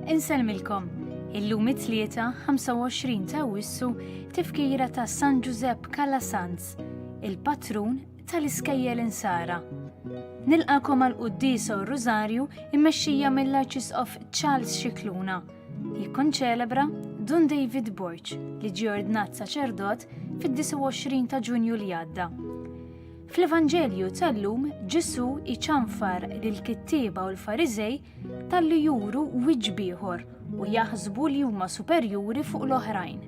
Inselmilkom, illum it-tlieta 25 ta' Awwissu tifkira ta' San Giuseppe Calasanz, il-patrun tal-iskejjel insara. Nilqakom għal Quddiesa u Rużarju immexxija mill-Arċisqof Charles Xikluna. Jikkonċelebra Don David Borch li ġie ordnat saċerdot fid-29 ta' Ġunju li għadda. Fl-Evanġelju tal-lum Ġesu iċanfar lill-kittieba u l-Fariżej tal-li juru wiġġ ieħor u jaħsbu li huma superjuri fuq l-oħrajn.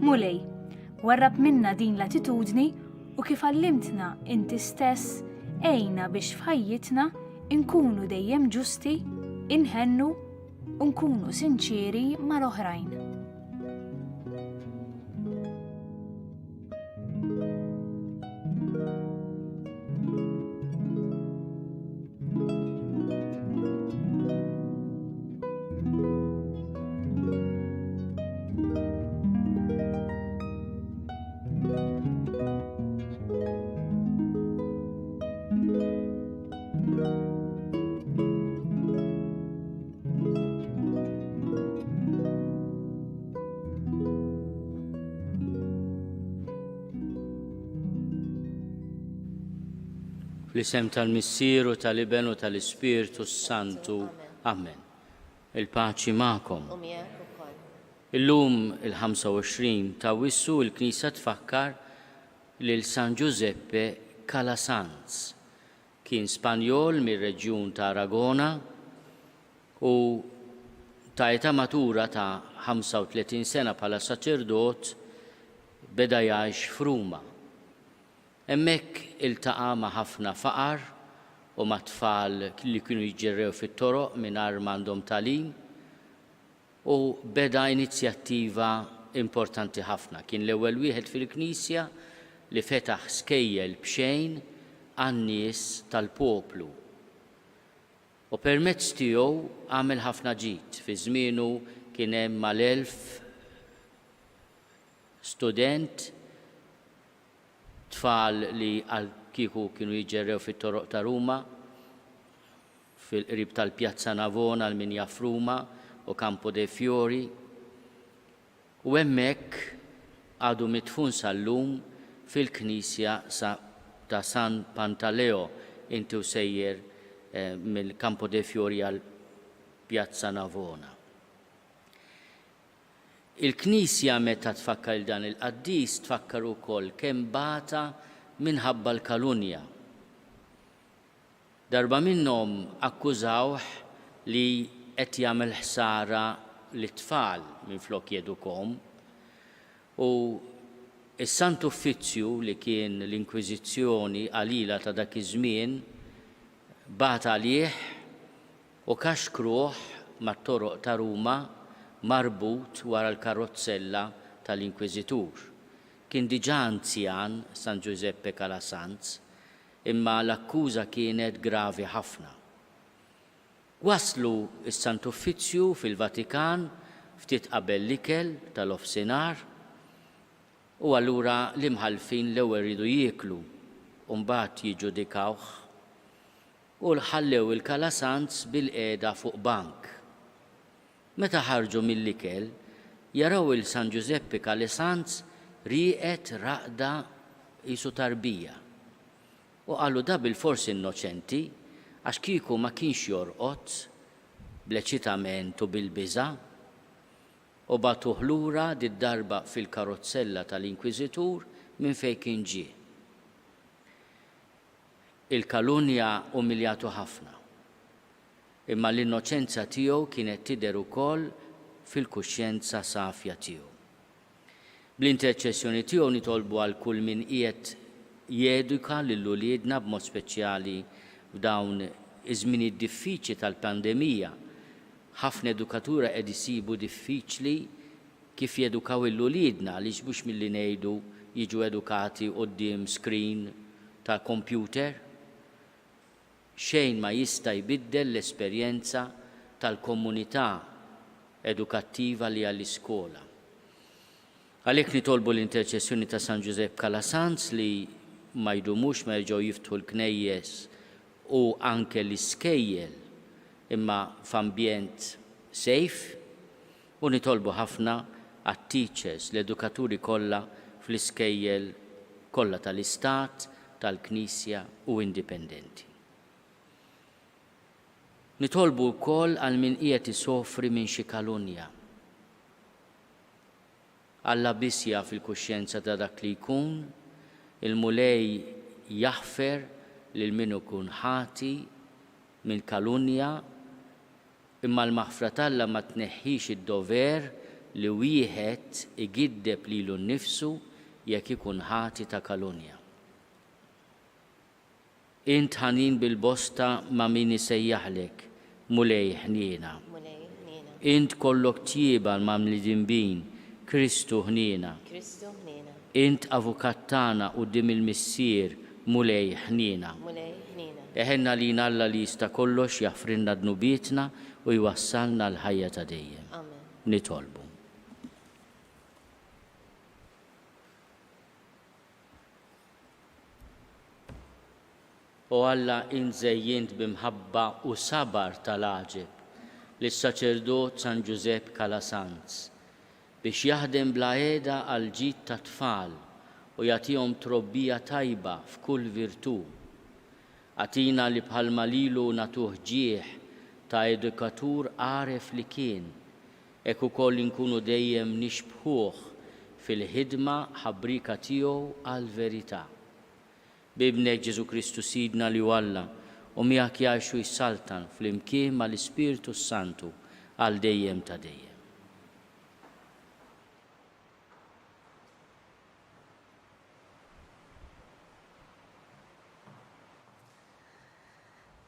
Mulej, warrab minna din l-attitudni u kif għallimtna inti stess ejna biex f'ħajjitna inkunu dejjem ġusti, inħennu u nkunu sinċieri mal-oħrajn. Fl-isem tal-Missieru, tal-Iben u tal-Ispiritu Santu. Amen. Il-paċi magħkom. Illum il-25 ta' Awwissu il-Knisja tfakkar lil San Giuseppe Calasanz. Kien Spanjol mir-reġjun ta' Aragona u ta' età matura ta' 35 sena bħala saċerdot beda jgħix f'Ruma. Hemmhekk iltaqa' ma' ħafna faqar u ma' tfal li kienu jiġġerrew fit-toroq mingħajr m'għandhom tagħlim u beda inizjattiva importanti ħafna. Kien l-ewwel wieħed fil-Knisja li fetaħ skejjel b'xejn għan-nies tal-poplu. U permezz tiegħu għamel ħafna ġid. Fi żmienu kien hemm mal-1000 student tfal li għal kieku kienu jiġġerrew fit-toroq ta' Ruma, fil-qrib tal-Pjazza Navona għal min jaf Ruma u Campo dei Fiori. U hemmhekk għadu mitfun sal-lum fil-Knisja ta' San Pantaleo inti sejjer mill-Campo dei Fiori għal Pjazza Navona. Il-Knisja meta tfakkar dan il-qaddis tfakkar ukoll kemm bata minħabba l-kalunja. Darba minnhom akkużawh li qed jagħmel ħsara lit-tfal minflok jedukhom u s-Sant Uffizzju li kien l-Inkwiżizzjoni qalila ta' dak iż-żmien bata għalih u kaxkruh mat-toroq ta' Ruma marbut wara l-karrozzella tal-Inkwiżitur. Kien diġà anzjan San Giuseppe Calasanz, imma l-akkuża kienet gravi ħafna. Waslu s-Sant Uffizzju fil-Vatikan ftit qabel l-ikel tal-ofsinhar u allura l-imħalfin l-ewwel ridu jieklu u mbagħad jiġġudikawh u ħallew il-Calasanz bil-qiegħda fuq bank. Meta ħarġu mill-ikel, jaraw il-San Giuseppe Calasanz rieqed raqda qisu tarbija. U qalu da bil-forsi innoċenti għax kieku ma kienx jorqod bl-eċitament u bil-biża' u batuh lura darba fil-karrozzella tal-Inkwiżitur minn fejn kien ġie. Il-kalunja umiljatu ħafna. Imma l-innoċenza tiegħu kienet tidher ukoll fil-kuxjenza safja tiegħu. Bl-interċessjoni tiegħu nitolbu għal kull min qiegħed jeduka lil uliedna b'mod speċjali f'dawn iż-żmien diffiċli tal-pandemija. Ħafna edukaturi qed isibu diffiċli kif jedukaw il-uliedna għaliex mhux milli ngħidu jiġu edukati quddiem screen tal-computer. Xejn ma jista' jbiddel l-esperjenza tal-komunità edukattiva li għall-iskola. Għalhekk nitolbu l-interċessjoni ta' San Giuseppe Calasanz li ma jdumux ma jerġgħu jiftħu l-knejjes u anke l-iskejjel imma f'ambjent safe u nitolbu ħafna għat-teachers, l-edukaturi kollha fl-iskejjel kollha tal-Istat, tal-Knisja u indipendenti. Nitolbu wkoll għal min qiegħed isofri minn xi kalunja. Alla biss jaf il-kuxjenza ta' dak li jkun, il-mulej jaħfer lil min ikun ħati minn kalunja, imma l-maħfra talla ma tneħħix id-dover li wieħed igiddeb lilu nnifsu jekk ikun ħati ta' kalunja. Int ħanin bil-bosta ma' min isejjaħlek, mulej ħniena. Int kollok tjieba ma' mlidinbin, Kristu ħniena. Int avukattana qudiem il-missier, mulej ħniena. Eħenna li Alla li jista' kollox jaffrinna dnubietna u jwassalna l-ħajja ta' dejjem. Nitolbu. U Alla inżejjint bimħabba u sabar tal-aġeb lis-saċerdot San Giuseppe Calasanz biex jaħdem bla għeda għal ġid ta' tfal u jagħtihom trobbija tajba f'kull virtù. Għatina li bħalma lilu natuh ġieħ ta' edukatur għaref li kien, hekk ukoll inkunu dejjem nixbħuh fil-ħidma ħabbrika tiegħu għall-verità. Bibnek Ġesu Kristu Sidna li Alla u miegħek jgħixu jissaltan fl-imkien mal-Ispiritu Santu għal dejjem ta' dejjem.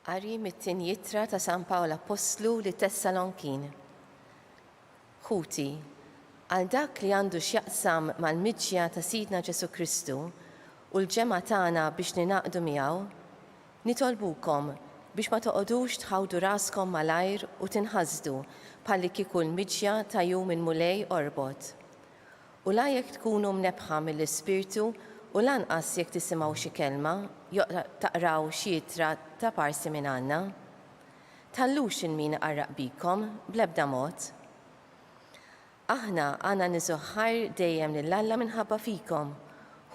Qari mit-tin jittra ta' San Pawl Apostlu li Tessalonkin. Ħuti, għal dak li għandu x'jaqsam mal-miġja ta' Sidna Ġesu Kristu u l-ġemgħa tagħna biex ninaqdu miegħu, nitolbukom biex ma toqgħodux tħawdu raskom malajr u tinħasdu bħalli kieku l-miġja ta' jum minn mulej orbot. U la jekk tkunu mnebħa mill-Ispirtu u lanqas jekk tisimgħu xi kelma, taqraw xi jittra ta' parsi minn għandna. Tallux il-min qarraq bikom bl-ebda mod. Aħna għandna niżoħħar dejjem lil Alla minħabba fikom,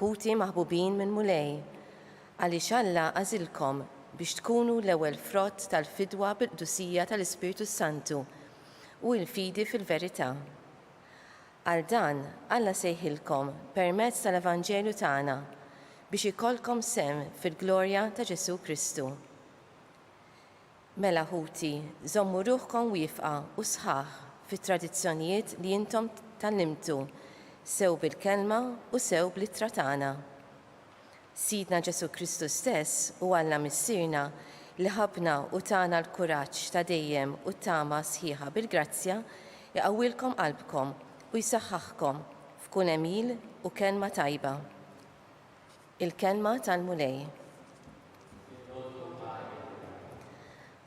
ħuti maħbubin minn mulej, għaliex Alla għażilkom biex tkunu l-ewwel frott tal-fidwa bil-qdusija tal-Ispirtu Santu u l-fidi fil-verità. Għal dan Alla sejħilkom permezz tal-Evanġelju tagħna biex ikolkom sem fil-glorja ta' Ġesu Kristu. Mela ħuti, żommu ruħkom wifqa u sħaħ fit-tradizzjonijiet li intom tallimtu sew bil-kelma u sew bl-ittra tagħna. Sidna Ġesu Kristu stess u Alla missierna li ħabna u tagħna l-kuraġġ ta' dejjem u tama sħiħa bil-grazzja jaqawwilkom qalbkom u jsaħħaħkom f'kull emil u kelma tajba. Il-kelma tal-mulej.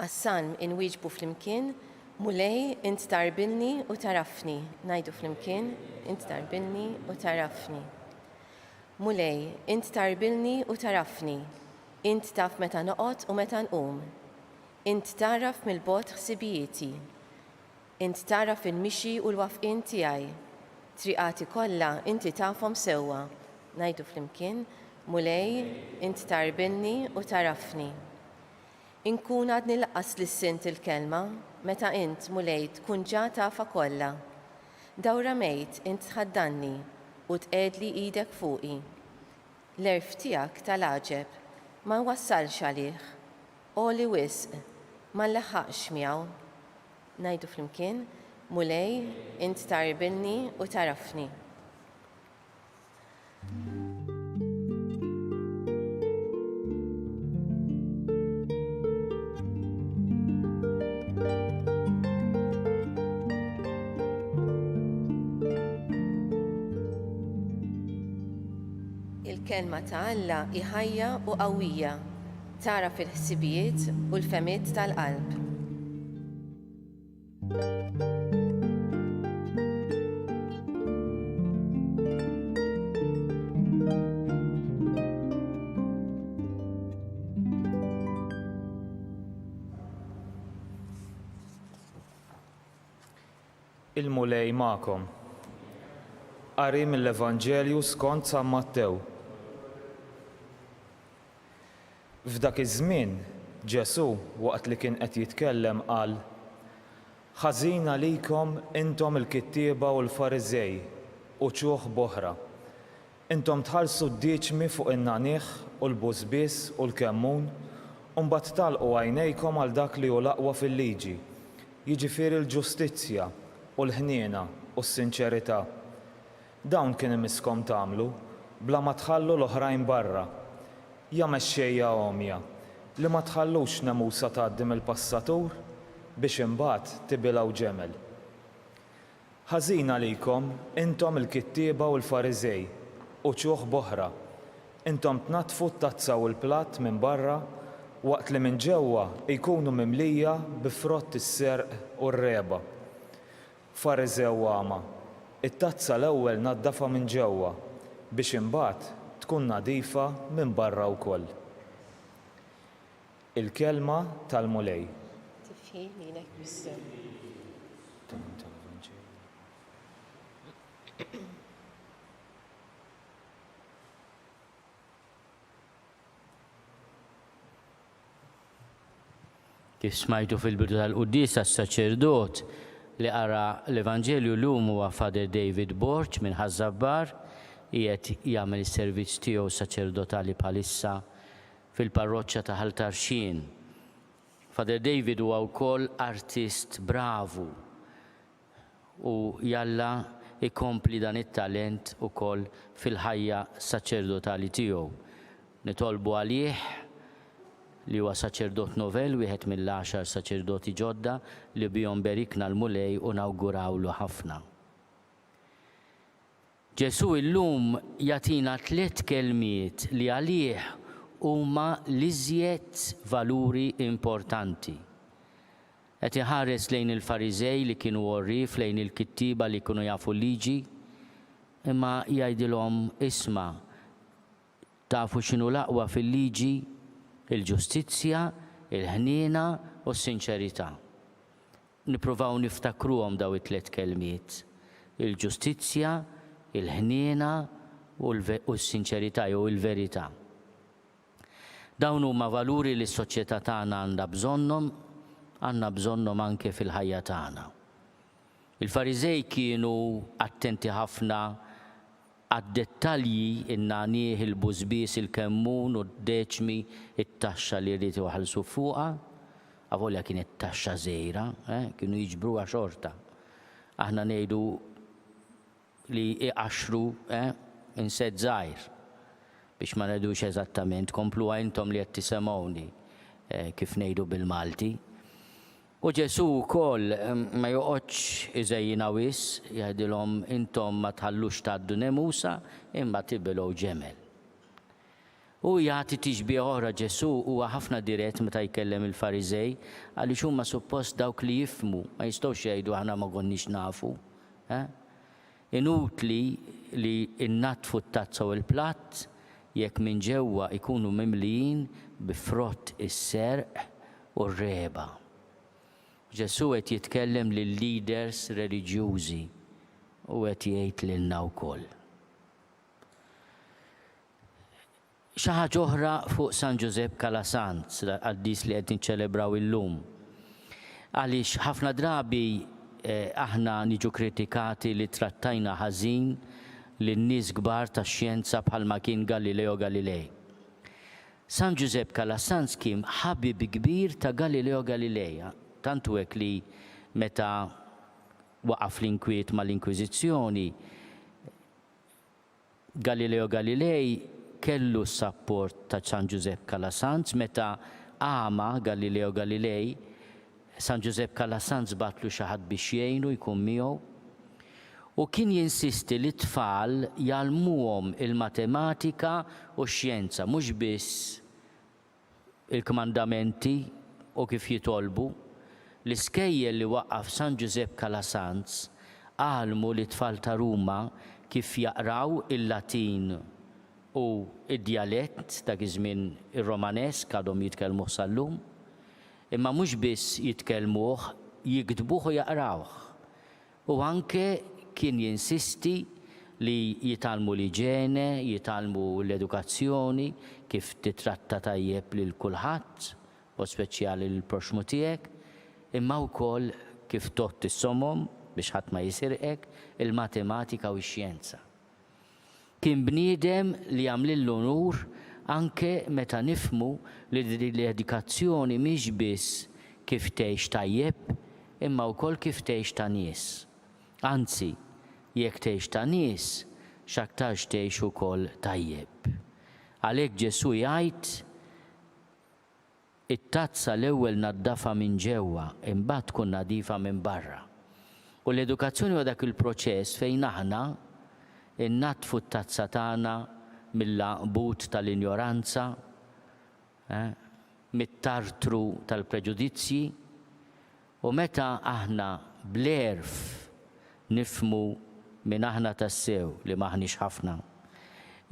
Għas-salm inwieġbu flimkien, mulej int tarbilni u tarafni. Ngħidu flimkien, int tarbilni u tarafni. Mulej, int tarbilni u tarafni. Int taf meta noqgħod u meta nqum. Int taraf mill-bogħod ħsibijieti. Int taraf il-mixi u l-wafqin tiegħi. Triqati kollha inti tafhom sewwa. Ngħidu flimkien, mulej, int tarbilni u tarafni. Inkun għadni laqqas lis-sint il-kelma, meta int mulej tkun ġa tafa kollha. Dawra mejt int tħaddanni u tqedli idek fuqi. L-erf tiegħek tal-aġeb ma nwassalx għalih, oli wisq, ma nleħħaqx miegħu. Ngħidu flimkien, mulej, int tarbilni u tarafni. Il-kelma ta' Alla iħajja u qawwija, tara fil-ħsibijiet u l-femiet tal-qalb. Il-mulej magħkom. Qari mill-Evanġelju skont San Mattew. F'dak iż-żmien Ġesu waqt li kien qed jitkellem qal: Ħażin għalikom intom il-kittieba u l-Fariżej u ċuħ boħra. Intom tħallsu d-dieċmi fuq in-nagħnih u l-busbiss u l-kemmun u mbagħad tagħlqu għajnejkom għal dak li hu l-aqwa fil-liġi, jiġifieri l-ġustizzja u l-ħniena u s-sinċerità. Dawn kien imiskom tagħmlu bla ma tħallu l-oħrajn barra. Ja mexxejja għomja li ma tħallux nemusa tgħaddi mill-passatur biex imbagħad tibilgħu ġemel. Ħażin għalikom intom il-kittieba u l-Fariżej u ċuħ boħra. Intom tnatfu t-tazza u l-platt minn barra waqt li minn ġewwa jkunu mimlija bi frott is-serq u r-reba. Fariżew għama, it-tazza l-ewwel naddafa minn ġewwa biex imbagħad tkun nadifa minn barra wkoll. Il-kelma tal-mulej. Tifħi lilek Kristu. Kif smajtu fil-bidu tal-Quddiesa s-saċerdot li qara l-Evanġelju llum huwa Father David Borch minn Ħażabbar qiegħed jagħmel is-servizz tiegħu saċerdotali bħalissa fil-parroċċja ta' tal-Arċisqof. Father David huwa wkoll artist bravu u jalla ikompli dan it-talent ukoll fil-ħajja saċerdotali tiegħu. Nitolbu għalih li huwa saċerdot novel, wieħed mill-10 saċerdoti ġodda li bihom berikna l-mulej u nawgurawlu ħafna. Ġesu illum jagħtina 3 kelmiet li għalih huma l-iżjed valuri importanti. Qed iħares lejn il-Fariżej li kienu għorrif, lejn il-kittiba li kienu jafu l-liġi, imma jgħidilhom isma' tafu x'inhu l-aqwa fil-liġi? Il-ġustizzja, il-ħniena u s-sinċerità. Nippruvaw niftakruhom daw it-3 kelmiet. Il-ġustizzja, il-ħniena u s-sinċerità jew il-verità. Dawn huma valuri li s-soċjetà tagħna għandna bżonnhom anke fil-ħajja tagħna. Il-Fariżej kienu attenti ħafna għad-dettalji in-nagħnih, il-busbies, il-kemmun u d-deċmi, it-taxxa li jridu jħallsu fuqha, avolja kienet taxxa żgħira, kienu jiġbruha xorta. Aħna ngħidu li iqaxxru insett żgħir biex ma ngħidux eżattament, kompluha intom li qed tisemgħuni kif ngħidu bil-Malti. U Ġesu wkoll ma joqgħodx iżejjin Awwiss, jgħidilhom intom ma tħallux tgħaddu nemusa imma tibilgħu ġemel. U jagħti tixbih oħra Ġesu huwa ħafna dirett meta jkellem il-Fariżej għaliex huma suppost dawk li jifhmu, ma jistgħux jgħidu aħna ma konniex nafu. Inutli li innatfu t-tazza u l-platt jekk minn ġewwa jkunu mimlijin bi frott is-serq u r-reba. Ġesu qed jitkellem lil-leaders reliġjużi u qed jgħid lilna wkoll. Xi ħaġa oħra fuq San Giuseppe Calasanz, għaddis li qed niċċelebraw illum. Għaliex ħafna drabi aħna niġu kritikati li trattajna ħażin lin-nies kbar tax-xjenza bħalma kien Galileo Galilei. San Giuseppe Calasanz kien ħabib kbir ta' Galileo Galilei. Tantu hekk li meta waqaf l-inkwiet mal-Inkwiżizzjoni, Galileo Galilei kellu s-sapport ta' San Giuseppe Calasanz, meta għama Galileo Galilei, San Giuseppe Calasanz batlu xi ħadd biex jgħinu jkun miegħu u kien jinsisti li t-tfal jgħallmuhom il-matematika u x-xjenza, mhux biss il-kmandamenti u kif jitolbu. L-iskejjel li waqqaf San Giuseppe Calasanz għalmu li tfal ta' Ruma kif jaqraw il-Latin u id-dialett dak iż-żmien ir-Romanesk għadhom jitkellmuh sal-lum, imma mhux biss jitkellmuh, jiktbuh u jaqrawh. U anke kien jinsisti li jitalmu l-iġene, jitalmu l-edukazzjoni, kif titratta tajjeb lil kulħadd, u speċjali l-proxmu tiegħek, imma wkoll kif tot is-somom biex ħadd ma jisirqek, il-matematika u x-xjenza. Kien bniedem li għamlillu onur anke meta nifmu li l-edukazzjoni mhix biss kif tgħix tajjeb, imma wkoll kif tgħix ta' nies. Anzi, jekk tgħix ta' nies, x'aktarx tgħix ukoll tajjeb. Għalhekk Ġesu jgħid it-tazza l-ewwel naddafa minn ġewwa, imbagħad tkun nadifa minn barra. U l-edukazzjoni huwa dak il-proċess fejn aħna innatfu t-tazza tagħna mill-laqbut tal-injoranza, mit-tartru tal-preġudizzji, u meta aħna bl-erf nifmu minn aħna tassew li maħniex ħafna,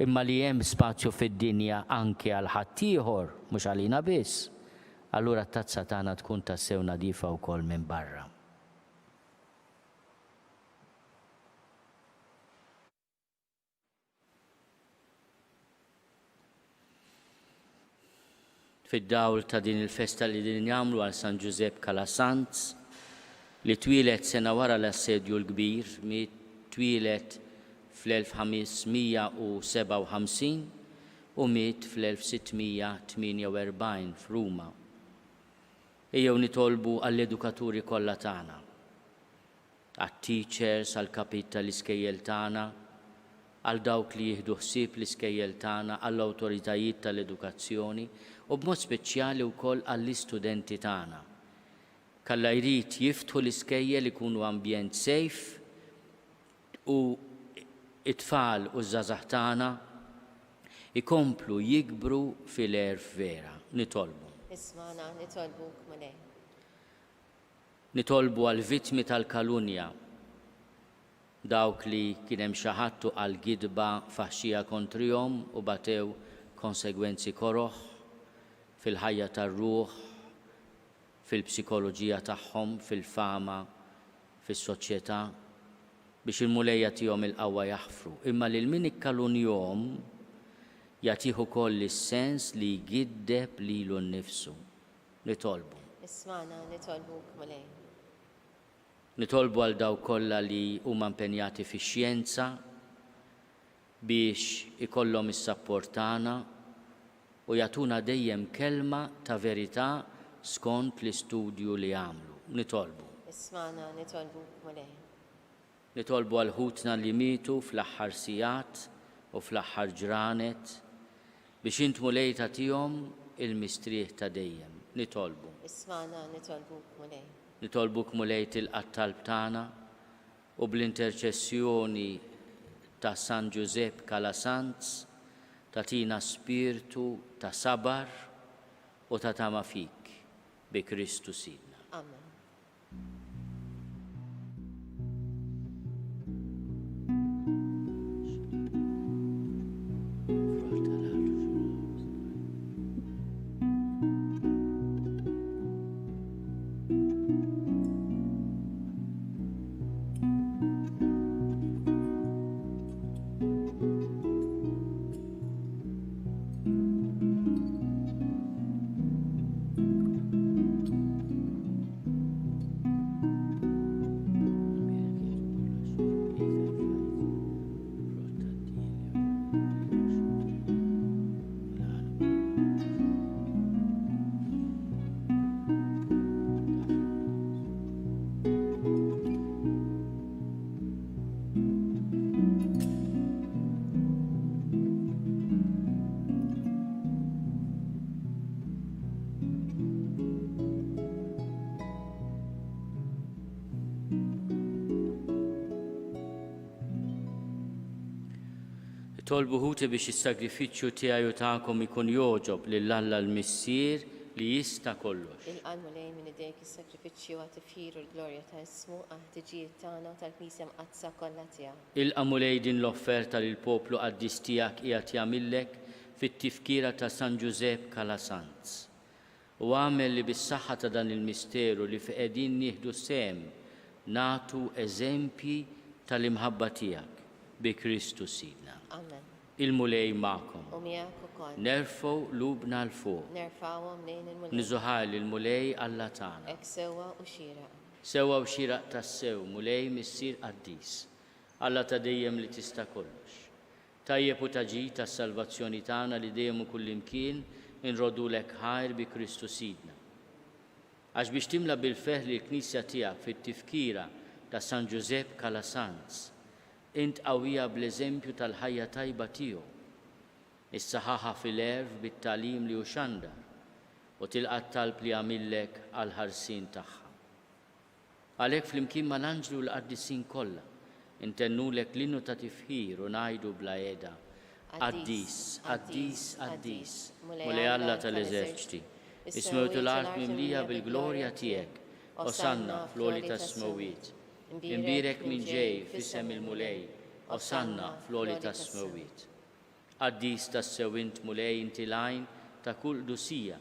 imma li hemm spazju fid-dinja anke għal ħaddieħor mhux għalina biss, allura t-tazza tagħna tkun tassew nadifa wkoll minn barra. Fid-dawl ta' din il-festa li din jagħmlu għal San Giuseppe Calasanz, li twilet sena wara l-assedju l-kbir, twilet fl-1557 u miet fl-1648 f'Ruma. Ejjew nitolbu għall-edukaturi kollha tagħna, għat-teachers, għall-kapit tal-iskejjel tagħna, għal dawk li jieħdu ħsieb l-iskejjel tagħna, għall-awtoritajiet tal-edukazzjoni u b'mod speċjali wkoll għall-istudenti tagħna. Kalla jrid jiftħu l-iskejjel ikunu ambjent safe u it-tfal u żgħażagħ tagħna ikomplu jikbru fil-erf vera. Nitolbu. Ismana, nitolbuk Mulej. Nitolbu għall-vittmi tal-kalunja, dawk li kien hemm xi ħadd għal gidba faħxija kontrihom u batew konsegwenzi koroħ fil-ħajja tar-ruħ, fil-psikoloġija tagħhom, fil-fama, fis-soċjetà, biex il-mulejja tihom il-qawwa jaħfru. Imma lil min ikkalunjahom jagħtih ukoll is-sens li jgiddeb lilu nnifsu. Nitolbu. Ismana, nitolbuk Mulej. Nitolbu għal dawk kollha li huma impenjati fix-xjenza biex ikollhom is-sapport tagħna u jagħtuna dejjem kelma ta' verità skont l-istudju li għamlu. Nitolbu. Ismana, nitolbuk Mulej. Nitolbu għal ħutna li mietu fl-aħħar sigħat u fl-aħħar ġranet biex intmu lejta tihom il-mistrieħ ta' dejjem. Nitolbu. Ismana, nitolbuk Mulej. Nitolbuk Mulej tilqa' talb tagħna u bl-interċessjoni ta' San Giuseppe Calasanz tatina spiritu ta' sabar u ta' tama fik bi Kristu Sidna. Amen. Tolbu ħuti biex is-sagrifiċċju tiegħi u tagħkom ikun joġob lill-Alla l-Missier li jista' kollox. Il-qalmu lejn minn idejk is-sagrifiċċju għat tifħir u l-glorja ta' ismu għat-tiġijiet tagħna tal-Knisja mqazza kollha tiegħek. Il-qamu lejn din l-offerta li l-poplu qaddis tiegħek qiegħed jagħmillek fit-tifkira ta' San Giuseppe Calasanz. U għamel li bis-saħħa ta' dan il-misteru li qegħdin nieħdu sehem natu eżempji tal-imħabba tiegħek bi Kristu Sidna. Amen. Il-mulej magħkom. U miegħek ukoll. Nerfgħu lubna l fuq. Nerfawhom lejn il-mulej. Niżuħar il-mulej Alla tagħna. Hekk sewwa u xieraq. Sewwa u xieraq tas-sew, mulej missier Quddies. Alla ta' dejjem li tista' kollox. Tajjeb u taġid tas-salvazzjoni tagħna li dejjem u kullimkien inrodulek ħajr bi Kristu Sidna. Għax biex timla bil-feħli l-Knisja tiegħek fit-tifkira ta' San Giuseppe Calasanz, int qawwija bl-eżempju tal-ħajja tajba tiegħu. Issaħħaħa fil-erf bit-tagħlim li hu xandar u tilqa' talb li għamillek għall-ħarsien tagħha. Għalhekk flimkien mal-anġlu l-qaddisin kollha intennulek l-innu ta' tifħir u ngħidu bla qiegħda. Quddies, Quddies, Quddies, mulej Alla tal-eżerċiti, ismewtu l-art mimlija bil-glorja tiegħek, osanna fl-għoli tas-smawiet. Imbirek minn ġej f'isem il-mulej, osanna fl-għoli tas-smawiet. Quddies tas-sewint mulej inti lajn ta' kull dusija,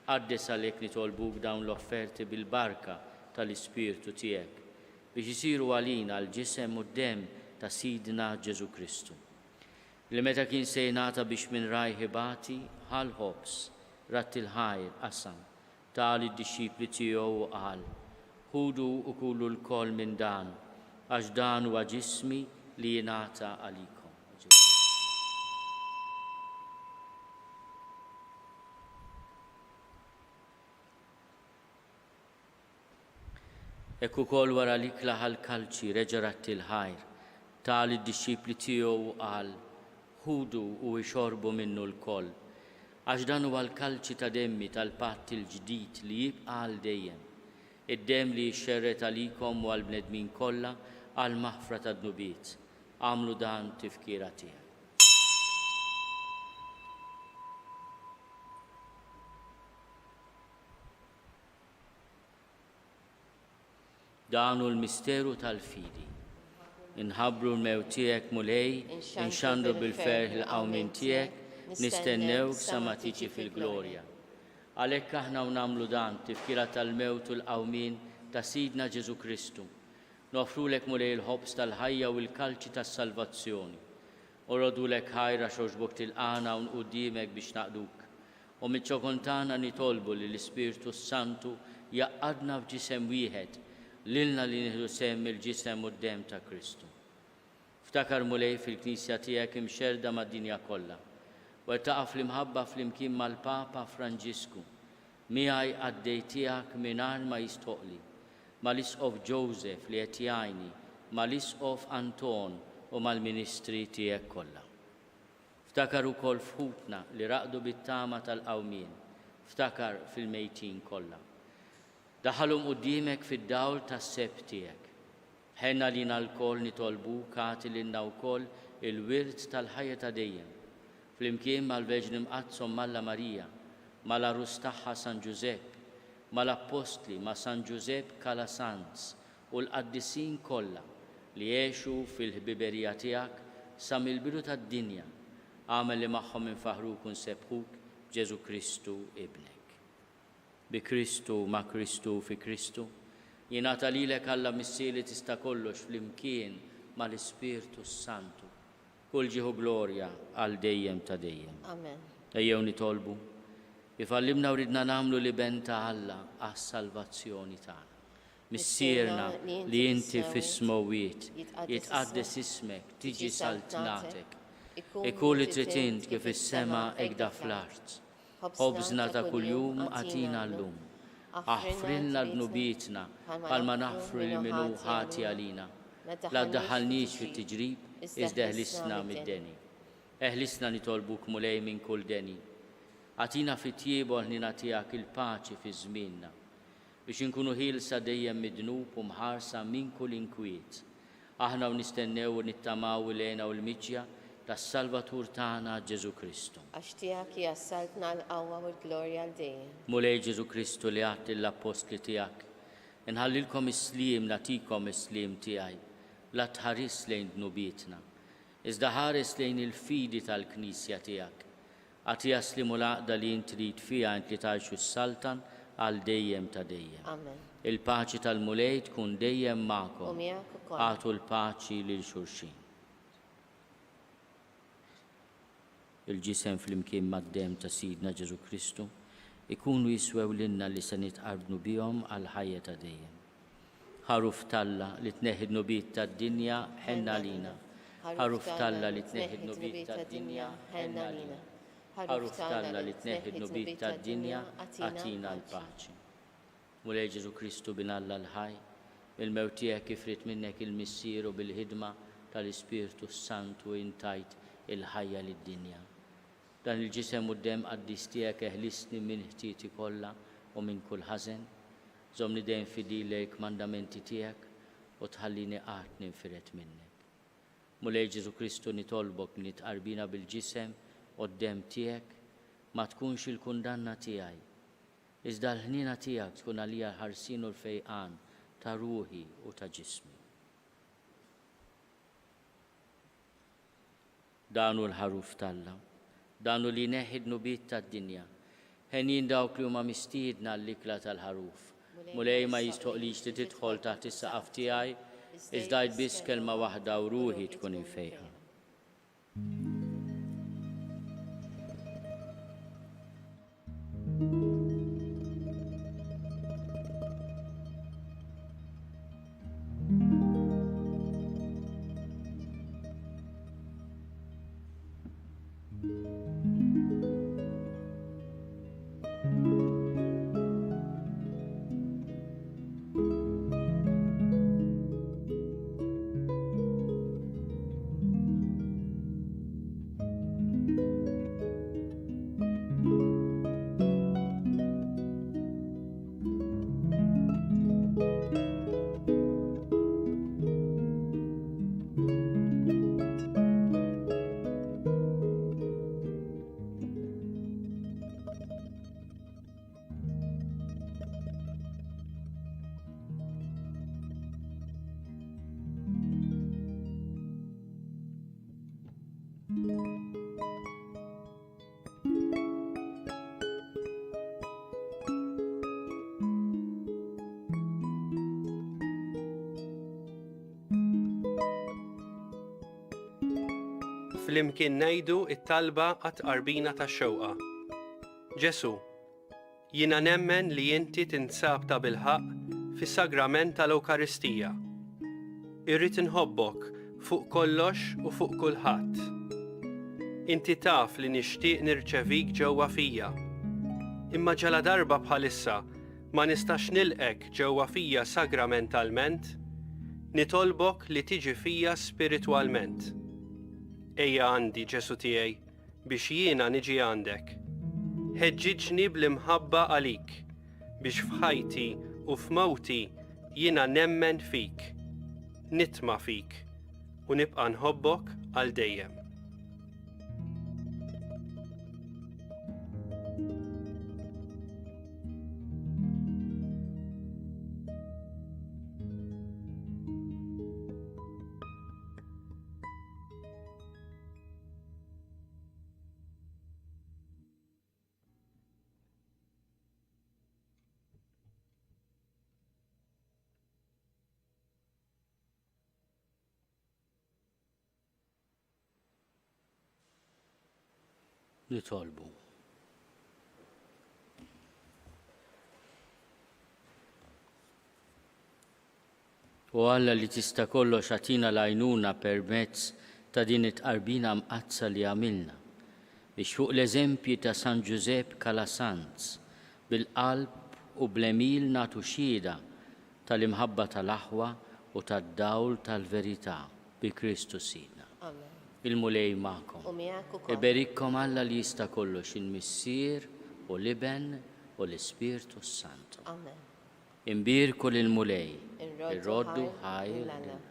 qaddes għalhekk nitolbuk dawn l-offerti bil-barka tal-Ispirtu tiegħek biex isiru għalina l-ġisem u d-dem ta' Sidna Ġesu Kristu. Li meta kien sejnata biex minn rajħibati ħal ħobs rat il-ħajr qasam tal id-disċipli tiegħu u qal: ħudu u kullu l-koll minn dan għax dan huwa ġismi li jingħata għalikom. Hekk ukoll wara li klaħal kalċi reġa' rat il-ħajr tal id-disċipli tiegħu qal: ħudu u jxorbu minnu l-koll, għax dan huwa l-kalċi ta' demmi tal-patt il-ġdid li jibqa' għal dejjem, id-demm li jxerret għalikom u għall-bnedmin kollha għal maħfra tad-nubiet. Għamlu dan tifkira tiegħek. Dan hu l-misteru tal-fidi. Inħabbru l-mew tiegħek mulej, inxandru bil-ferħ il-qawmin tiegħek, nistennewk sa ma tiġi fil-glorja. Għalhekk aħna nagħmlu dan tifkira tal-mewt u l-qawmin ta' Sidna Ġesu Kristu. Nofrulek mulej il-ħobs tal-ħajja u l-kalċi tas-salvazzjoni. U rodulek ħajra xoġbok tilqana u nquddimek biex naqduk. U miċ-ċokontana nitolbu li l-Ispirtu Santu jaqqadna f'ġisem wieħed lilna li nieħdu sehem il-ġisem u d-dem ta' Kristu. Ftakar mulej fil-Knisja tiegħek imxerda mad-dinja kollha. U taqaf l-imħabba flimkien mal-Papa Franġisku, miegħi għaddej tiegħek mingħajr ma jistoqli, mal-Isqof Joseph li qed jgħinni, mal-Isqof Anton u mal-Ministri tiegħek kollha. Ftakar ukoll fħutna li raqdu bit-tama tal-qawmien, ftakar fil-mejtin kollha. Daħalhom quddiemek fid-dawl tas-seb tiegħek. Ħenna lina l-koll nitolbu kati lilna wkoll il-wirt tal-ħajja ta' dejjem. Flimkien mal-Verġni Mqazzom Malla Marija, mal-arus tagħha San Giuseppe, mal-Apostli ma' San Giuseppe Calasanz u l-qaddisin kollha li jgħixu fil-ħbiberija tiegħek sa mill-bidu tad-dinja, għamel li magħhom infaħruk u nsebħuk Ġesu Kristu ibnek. Bi Kristu ma' Kristu fi Kristu, jingħata lilek Alla missieri tista' kollox flimkien mal-Ispirtu Santu. Kull ġieħu glorja għal dejjem ta' dejjem. Amen. Ejjew nitolbu, ifallimna u ridna nagħmlu li ben ta' Alla għas-salvazzjoni tagħna. Missierna li inti fis-smawiet, jitqaddes ismek, tiġi saltnatek, ikun li trid int kif is-sema hekk fl-art. Ħobżna ta' kuljum għatina llum. Aħfrilna l-nubietna bħalma naħfru li minnu ħati għalina. La ddaħħalniex fit-tiġrib, iżda eħlisna mid-deni. Eħlisna nitolbuk mulej minn kull deni. Għatina fit-tjiebu ħnina tiegħek il-paċi fi żmienna biex inkunu ħielsa dejjem midnub u mħarsa minn kull inkwiet. Aħna u nistennew u nittamaw lejna u l-miġja tas-Salvatur tagħna Ġesu Kristu. Għax tiegħek jassaltna l-qawwa u l-glorja għal dejjem. Mulej Ġesu Kristu li għadt l-apostli tiegħek, inħallilkom is-sliem nagħtikom is-sliem tiegħi, la tħares lejn dnubietna, iżda ħares lejn il-fidi tal-Knisja tiegħek. Għatija slimu l-għaqda li int trid fiha int li tgħixu s-saltan għal dejjem ta' dejjem. Amen. Il-paċi tal-mulej tkun dejjem u magħkom. miegħek ukoll. Għatu l-paċi lil xulxin. Il-ġisem flimkien mad-dem ta' Sidna Ġesu Kristu ikunu jiswew lilna li se nitqarbnu bihom għal ħajja ta' dejjem. Ħaruf Talla li tneħħi d-nubiet tad-dinja ħenna lina. Ħaruf Talla li tneħħi d-nubiet tad-dinja ħenna lina. Ħaruf Talla li tneħħi d-nubiet tad-dinja għatina l-paċi. Mulej Ġesu Kristu binalla l-ħaj, il-mewt tiegħek ifrit minnek il-missieru bil-ħidma tal-Ispirtu Santu intajt il-ħajja lid-dinja. Dan il-ġisem u d-dem qaddis tiegħek eħlisni minn ħtieti kollha u minn kull ħażen, żomni dejjem fidilek mandamenti tiegħek u tħallini qatt ninfiret minnek. Mulej Ġesu Kristu nitolbok li nitqarbina bil-ġisem u d-dem tiegħek ma tkunx il-kundanna tiegħi, iżda l-ħnina tiegħek tkun għalija ħarsin u l-fejqan ta' ruħi u ta' ġismi. Danu l-ħaruf Talla, danu li neħid nubiet tad-dinja, ħenin dawk li huma mistiedna l-ikla tal-ħaruf. Mulej ma jistoqlix li tidħol taħt is-saqaf tiegħi, iżda biss kelma waħda u ruħi tkun infejqa. Flimkien ngħidu it-talba għat-qarbina tax-xewqa. Ġesu, jiena nemmen li inti tinsab ta' bilħaq fis-sagrament tal-Ewkaristija. Irrid inħobbok fuq kollox u fuq kulħadd. Inti taf li nixtieq nirċevik ġewwa fija. Imma ġala darba bħalissa ma nistax nilqek ġewwa fija sagramentalment, nitolbok li tiġi fija spiritwalment. Ejja għandi Ġesu tiegħi biex jiena niġi għandek. Ħeġġiġni bl-imħabba għalik biex f'ħajti u f'mawti jiena nemmen fik, nitma' fik u nibqa' nħobbok għal dejjem. Nitolbu. U Alla li tista' kollox għatina l-għajnuna permezz ta' din it-qarbina mqazza li għamilna biex fuq l-eżempji ta' San Giuseppe Calasanz bil-qalb u bl-emil nagħtu xhieda tal-imħabba tal-aħwa u tad-dawl tal-verità bi Kristu Sidna. Il-mulej magħkom. Iberikkom Alla li jista' kollox il-Missier u l-Iben u l-Ispirtu Santu. Imbirku lil-mulej, irroddu ħajr.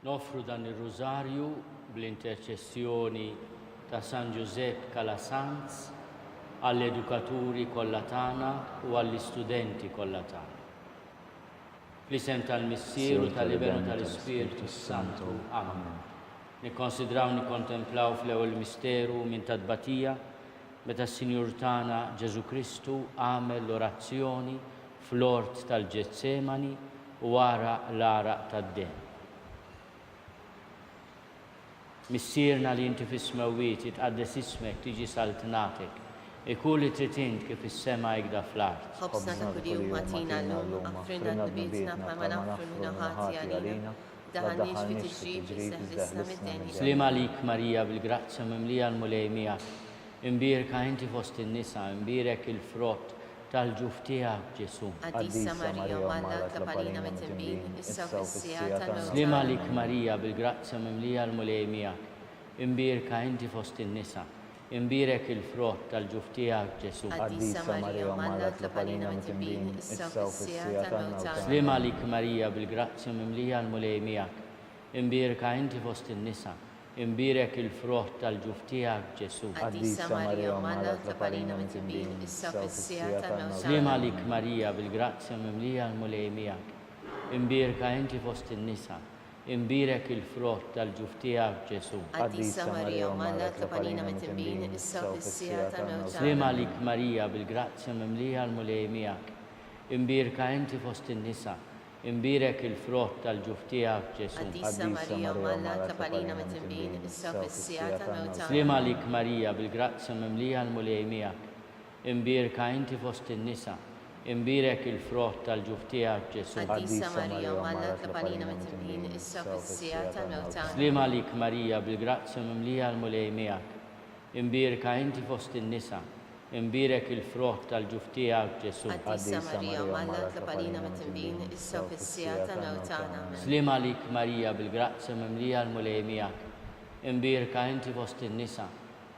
Nofru dan ir-Rużarju bl-interċessjoni ta' San Giuseppe Calasanz għall-edukaturi kollha tagħna u għall-istudenti kollha tagħna. Fl-isem tal-Missieru tal-Ibenu tal-Ispirtu Santu. Amen. Nikkonsidraw nikkontemplaw fl-ewwel misteru minn tadbatija meta s-Sinjur tagħna Ġesu Kristu għamel l-orazzjoni fl-ort tal-Ġetsemani u wara l-għaraq tad-demm. Missierna li inti fis-smewwiet jitqaddes ismek tiġi saltnatek, ikun li trid int kif is-sema jgda fl-art. Ħobsna ta' kuljum għatina l-lum, għaffrinna d-nbietna bħalma naffru minna ħati għalina, daħalniex fi tiġrib seħlisna mid-denja. Slima lik Marija bil-grazzja mimlija l-mulej miegħek, imbierka inti fost in-nisa, imbierek il-frott tal-ġuf tiegħek Ġesu. Għaddisa Marija Malla tlabalina mit-timbin, issa fissija tal-mewt. Slima lik Marija bil-grazzja mimlija l-mulej miegħek, imbierka inti fost in-nisa, imbierek il-frott tal-ġuf tiegħek Ġesu. Għaddisa Marija Malla tlabalina mit-timbin, issa fissija tal-mewt. Slima lik Marija bil-grazzja mimlija l-mulej miegħek, imbierka inti fost in-nisa, imbierek il-frott tal-ġuf tiegħek Ġesu. Għaddisa Marija Malla tlabalina mit-timbin, issa fissija tal-mewt. Slima lik Marija bil-grazzja mimlija l-mulej miegħek, imbierka inti fost in-nisa, imbierek il-frott tal-ġuf tiegħek Ġesu. Għaddisa Marija Malla tlabalina mit-timbin, issa fissija tal-mewt. Slima lik Marija bil-grazzja mimlija l-mulej miegħek, imbierka inti fost in-nisa, imbierek il-frott tal-ġuf tiegħek Ġesu. Għaddisa Marija Malla tlabalina mit-timbin, issa fissija tal-mewt. Slima lik Marija bil-grazzja mimlija l-mulej miegħek, imbierka inti fost in-nisa, imbierek il-frott tal-ġuf tiegħek Ġesu. Għaddisa Marija Malla tlabalina mit-timbin, issa fissija tal-mewt. Slima lik Marija bil-grazzja mimlija l-mulej miegħek, imbierka inti fost in-nisa, imbierek il-frott tal-ġuf tiegħek Ġesu. Għaddisa Marija Malla tlabalina mit-timbin, issa fissija tal-mewt. Slima lik Marija bil-grazzja mimlija l-mulej miegħek, imbierka inti fost in-nisa,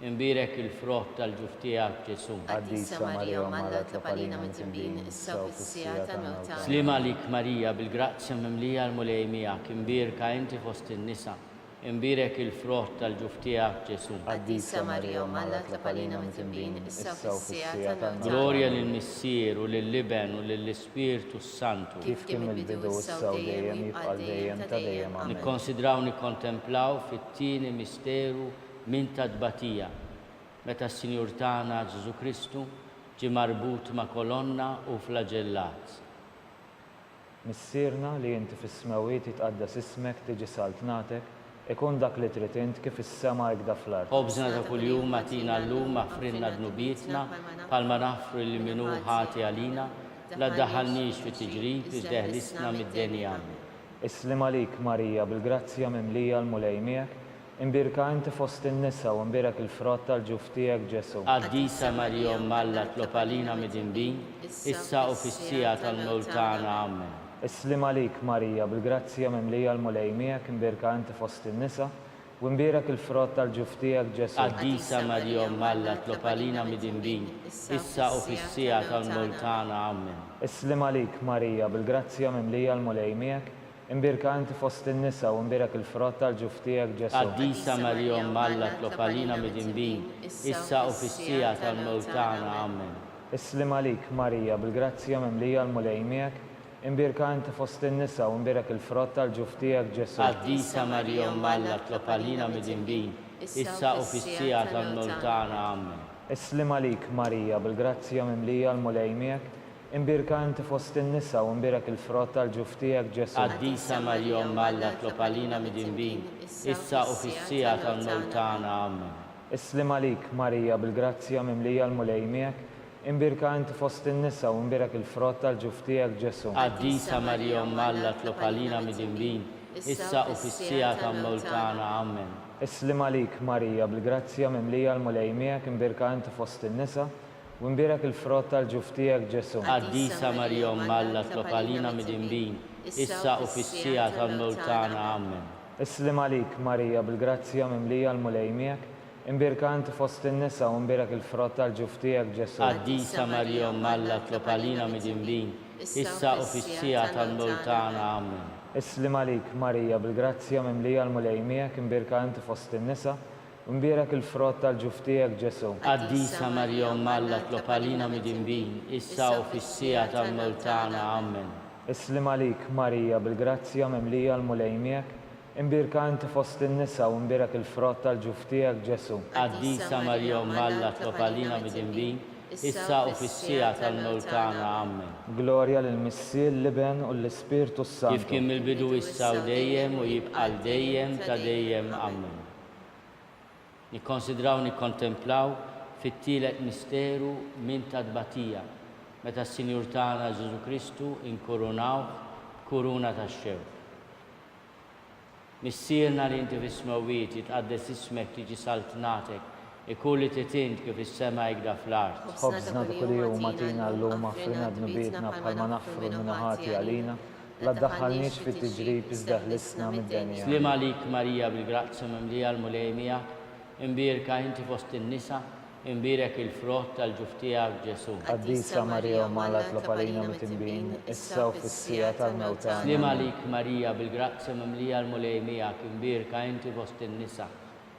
imbierek il-frott tal-ġuf tiegħek Ġesu. Għaddisa Marija Malla tlabalina mit-timbin, issa fissija tal-mewt. Slima lik Marija bil-grazzja mimlija l-mulej miegħek, imbierka inti fost in-nisa, imbierek il-frott tal-ġuf tiegħek Ġesu. Għaddisa Marija Malla tlabalina mit-timbin, issa fissija tal-mewt. Glorja lill-Missieru, lill-Iben u lill-Ispirtu Santu. Kif kien il-bidu issa u dejjem jibqa' dejjem ta' dejjem. Amen. Nikkonsidraw nikkontemplaw fit-tieni misteru minn tadbatija meta s-Sinjur tagħna Ġesu Kristu ġie marbut ma' kolonna u flagellat. Missierna li inti fis-smewwiet jitqaddas ismek tiġi saltnatek, ikun dak li trid int kif is-sema jgda fl-art. Ħobżna ta' kuljum agħtina llum aħfrinna dnubietna bħalma naħfru li minhu ħati għalina, la ddaħħalniex fi tiġrib iżdeħlisna mid-denja. Islima lik Marija bil-grazzja mimlija l-mulej miegħek, imbierka inti fost in-nisa u imbierek il-frott tal-ġuf tiegħek Ġesu. Għaddisa Marija Malla tlopalina mid-imbin, issa u fissija tal-mewt tagħna. Amen. Islima lik Marija bil-grazzja mimlija l-mulej miegħek, imbierka inti fost in-nisa u imbierek il-frott tal-ġuf tiegħek Ġesu. Għaddisa Marija Malla tlopalina mid-imbin, issa u fissija tal-mewt tagħna. Amen. Islima lik Marija bil-grazzja mimlija l-mulej miegħek, imbierka inti fost in-nisa u imbierek il-frott tal-ġuf tiegħek Ġesu. Għaddisa Marija Malla tlopalina mid-imbin, issa u fissija tal-mewt tagħna. Amen. Islima lik Marija bil-grazzja mimlija l-mulej miegħek, imbierka inti fost in-nisa u imbierek il-frott tal-ġuf tiegħek Ġesu. Għaddisa Marija Malla tlopalina mid-imbin, issa u fissija tal-mewt tagħna. Amen. Islima lik Marija bil-grazzja mimlija l-mulej miegħek, imbierka inti fost in-nisa u imbierek il-frott tal-ġuf tiegħek Ġesu. Għaddisa Marija Malla tlopalina mid-imbin, issa u fissija tal-mewt tagħna. Amen. Islima lik Marija bil-grazzja mimlija l-mulej miegħek, imbierka inti fost in-nisa u imbierek il-frott tal-ġuf tiegħek Ġesu. Għaddisa Marija Malla tlopalina mid-imbin, issa u fissija tal-mewt tagħna. Amen. Islima lik Marija bil-grazzja mimlija l-mulej miegħek, imbierka inti fost in-nisa u imbierek il-frott tal-ġuf tiegħek Ġesu. Għaddisa Marija Malla tlopalina mid-imbin, issa u fissija tal-mewt tagħna. Amen. Islima lik Marija bil-grazzja mimlija l-mulej miegħek, imbierka inti fost in-nisa u imbierek il-frott tal-ġuf tiegħek Ġesu. Għaddisa Marija Malla tlopalina mid-imbin, issa u fissija tal-mewt tagħna. Amen. Islim għalik Marija bil-grazzja mimlija l-mulej miegħek imbirka inti fost in-nisa u mbierek il-frott tal-ġuf tiegħek Ġesu. Qaddisa Marija Umm Alla tlob għalina midinbin, issa u fis-sija tal-mewt tagħna. Amen. Islim għalik Marija bil-grazzja mimlija l-mulej miegħek imbirka inti fost in-nisa u mbierek il-frott tal-ġuf tiegħek Ġesu. Qaddisa Marija Umm Alla tlob għalina midinbin, issa u fis-sija tal-mewt tagħna. Amen. Glorja lill-Missier, l-Iben u l-Ispirtu Santu. Kif kien mill-bidu issa u dejjem u jibqa' dejjem ta' dejjem. Amen. Nikkonsidraw nikkontemplaw fit-tielet misteru minn tadbatija meta s-Sinjur tagħna Ġesu Kristu inkoronaw kuruna tax-xewq. Missierna li inti fis-smawiet jitqaddes ismek tiġi saltnatek ikun li titint kif is-sema jgda fl-art. Ħobżna ta' kuljum matina llum affrina dnubietna bħalma naħfru minnaħati għalina la ddaħħalniex fit-tiġrib iżda ħlisna mid-denja. Slim għalik Marija bil-grazzja mimlija l-mulej miegħek, imbierka inti fost in-nisa, imbierek il-frott tal-ġuf tiegħek Ġesu. Qaddisa Marija Umm Alla tlob għalina mitinbin, issa u fis-sija tal-mewt tagħna. Slim għalik Marija bil-grazzja mimlija l-mulej miegħek, imbierka inti fost in-nisa,